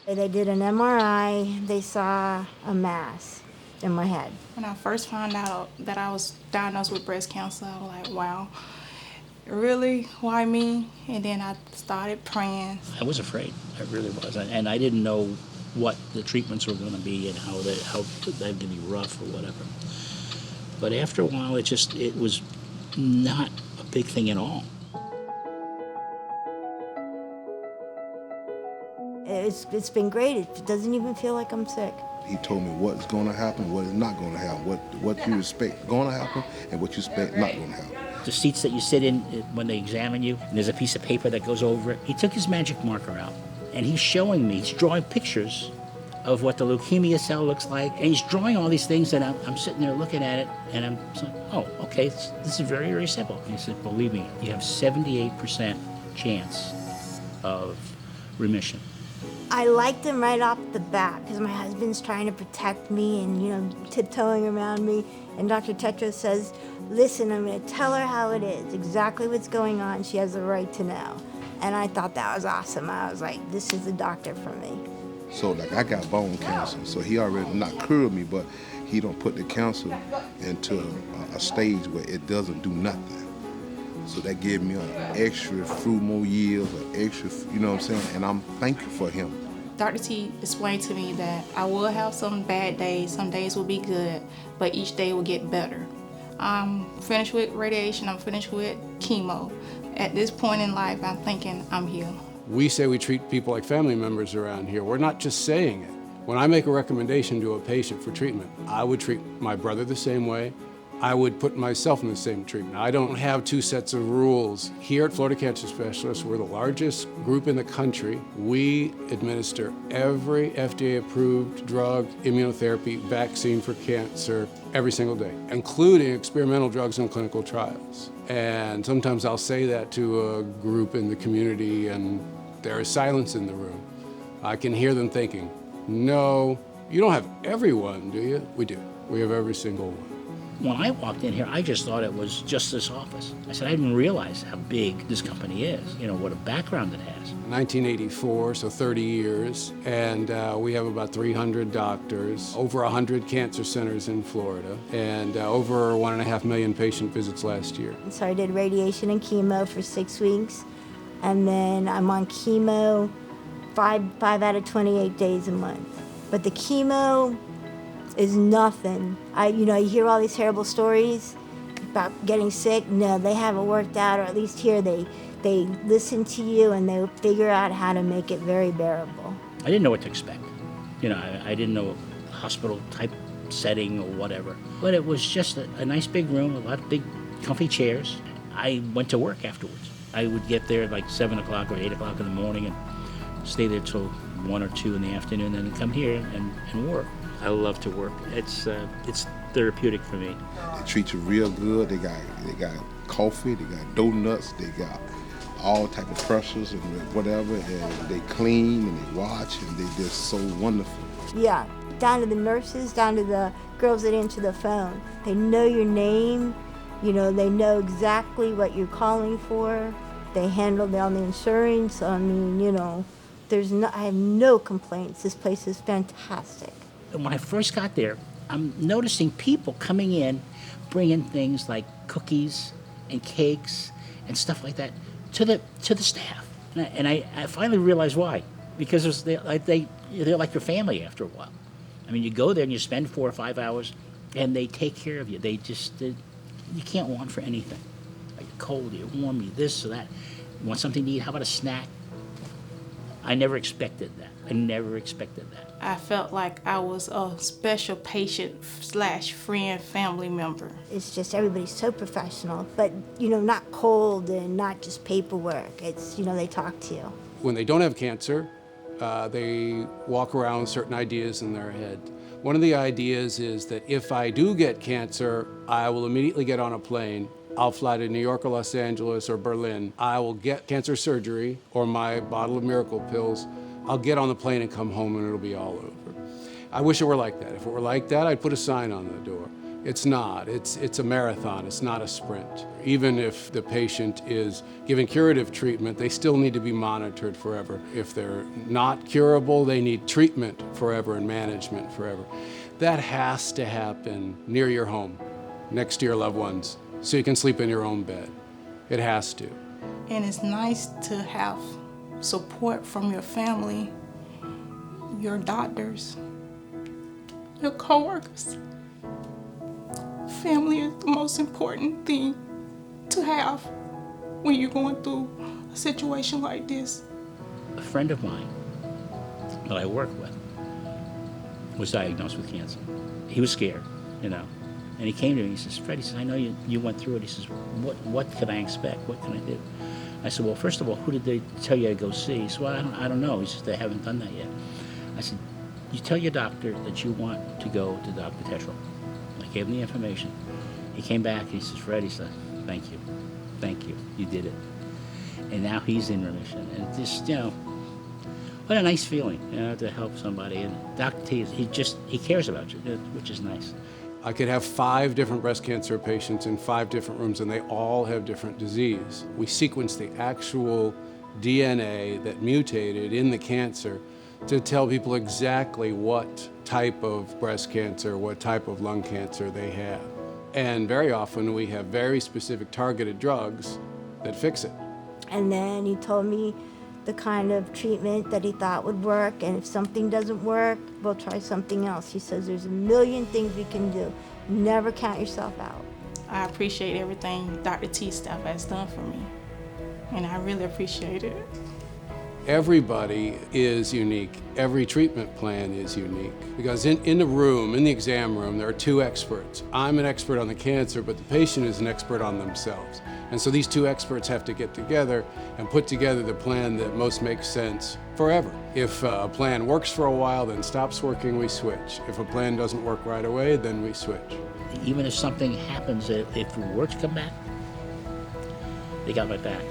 They did an MRI. They saw a mass in my head. When I first found out that I was diagnosed with breast cancer, I was like, wow, really? Why me? And then I started praying. I was afraid. I really was. And I didn't know what the treatments were going to be and how they going to be rough or whatever. But after a while, it was not a big thing at all. It's been great. It doesn't even feel like I'm sick. He told me what's going to happen, what is not going to happen, what you expect going to happen, and what you expect not going to happen. The seats that you sit in when they examine you, and there's a piece of paper that goes over it. He took his magic marker out, and he's showing me, he's drawing pictures of what the leukemia cell looks like, and he's drawing all these things, and I'm sitting there looking at it, and I'm like, oh, okay, this is very, very simple. And he said, believe me, you have 78% chance of remission. I liked him right off the bat because my husband's trying to protect me and, tiptoeing around me. And Dr. Tetreault says, listen, I'm going to tell her how it is, exactly what's going on. She has the right to know. And I thought that was awesome. I was like, this is the doctor for me. So I got bone cancer, so he already not cured me, but he don't put the cancer into a stage where it doesn't do nothing. So that gave me an extra few more years, an extra, you know what I'm saying? And I'm thankful for him. Dr. T explained to me that I will have some bad days, some days will be good, but each day will get better. I'm finished with radiation, I'm finished with chemo. At this point in life, I'm thinking I'm healed. We say we treat people like family members around here. We're not just saying it. When I make a recommendation to a patient for treatment, I would treat my brother the same way. I would put myself in the same treatment. I don't have two sets of rules. Here at Florida Cancer Specialists, we're the largest group in the country. We administer every FDA-approved drug, immunotherapy, vaccine for cancer every single day, including experimental drugs in clinical trials. And sometimes I'll say that to a group in the community and there is silence in the room. I can hear them thinking, no, you don't have everyone, do you? We do. We have every single one. When I walked in here, I just thought it was just this office. I said, I didn't realize how big this company is, what a background it has. 1984, so 30 years, and we have about 300 doctors, over 100 cancer centers in Florida, and over 1.5 million patient visits last year. So I did radiation and chemo for 6 weeks, and then I'm on chemo 5 out of 28 days a month. But the chemo is nothing. You hear all these terrible stories about getting sick. No, they have it worked out, or at least here they listen to you and they figure out how to make it very bearable. I didn't know what to expect. I didn't know a hospital type setting or whatever. But it was just a nice big room, a lot of big comfy chairs. I went to work afterwards. I would get there at like 7 o'clock or 8 o'clock in the morning and stay there till 1 or 2 in the afternoon, and then come here and work. I love to work. It's therapeutic for me. They treat you real good. They got coffee, they got donuts, they got all type of pressures and whatever, and they clean and they watch, and they just so wonderful. Yeah, down to the nurses, down to the girls that answer the phone. They know your name, they know exactly what you're calling for. They handle all the insurance. I have no complaints. This place is fantastic. And when I first got there, I'm noticing people coming in, bringing things like cookies and cakes and stuff like that to the staff. And I finally realized why. Because they're like your family after a while. I mean, you go there and you spend 4 or 5 hours, and they take care of you. You can't want for anything. Are you cold? Are you warm? Are you this or that? You want something to eat? How about a snack? I never expected that. I felt like I was a special patient / friend, family member. It's just everybody's so professional, but, not cold and not just paperwork. It's, they talk to you. When they don't have cancer, they walk around with certain ideas in their head. One of the ideas is that if I do get cancer, I will immediately get on a plane. I'll fly to New York or Los Angeles or Berlin. I will get cancer surgery or my bottle of miracle pills. I'll get on the plane and come home and it'll be all over. I wish it were like that. If it were like that, I'd put a sign on the door. It's not. It's a marathon. It's not a sprint. Even if the patient is given curative treatment, they still need to be monitored forever. If they're not curable, they need treatment forever and management forever. That has to happen near your home, next to your loved ones, so you can sleep in your own bed. It has to. And it's nice to have support from your family, your doctors, your coworkers. Family is the most important thing to have when you're going through a situation like this. A friend of mine that I work with was diagnosed with cancer. He was scared, you know. And he came to me, he says, Fred, he says, I know you went through it. He says, what can I expect? What can I do? I said, well, first of all, who did they tell you to go see? He said, well, I don't know. He says, they haven't done that yet. I said, you tell your doctor that you want to go to Dr. Tetreault. I gave him the information. He came back and he says, Fred, he said, thank you, you did it. And now he's in remission. And just, you know, what a nice feeling, you know, to help somebody. And Dr. T, he cares about you, which is nice. I could have 5 different breast cancer patients in 5 different rooms, and they all have different disease. We sequence the actual DNA that mutated in the cancer to tell people exactly what type of breast cancer, what type of lung cancer they have. And very often we have very specific targeted drugs that fix it. And then he told me the kind of treatment that he thought would work, and if something doesn't work, we'll try something else. He says there's a million things we can do. Never count yourself out. I appreciate everything Dr. T staff has done for me, and I really appreciate it. Everybody is unique. Every treatment plan is unique. Because in the room, in the exam room, there are 2 experts. I'm an expert on the cancer, but the patient is an expert on themselves. And so these 2 experts have to get together and put together the plan that most makes sense forever. If a plan works for a while, then stops working, we switch. If a plan doesn't work right away, then we switch. Even if something happens, if words come back, they got my back.